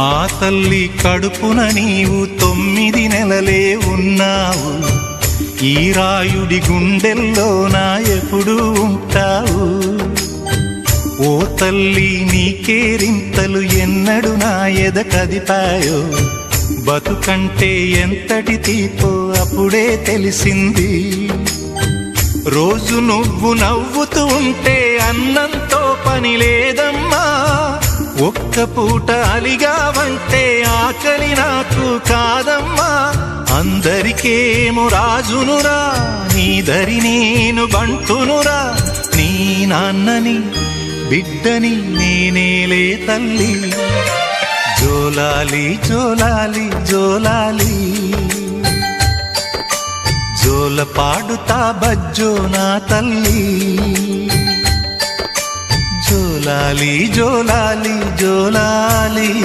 ఆ తల్లి కడుపున నీవు 9 నెలలే ఉన్నావు. ఈ రాయుడి గుండెల్లో నా ఎప్పుడు ఉంటావు. ఓ తల్లి నీ కేరింతలు ఎన్నడు నా ఎద కదిపాయో. బతుకంటే ఎంతటి తీపో అప్పుడే తెలిసింది. రోజు నువ్వు నవ్వుతూ ఉంటే అన్నంతో పని లేదమ్మా. ఒక్క పూట అలిగావంటే ఆకలి నాకు కాదమ్మా. అందరికేమో రాజునురా, నీ దరి నేను బంటునురా. నీ నాన్నని బిడ్డని నేనేలే తల్లి. జోలాలి జోలాలి జోలాలి, జోల పాడుతా బజ్జో నా తల్లి. జోలాలి జోలాలి జోలాలి.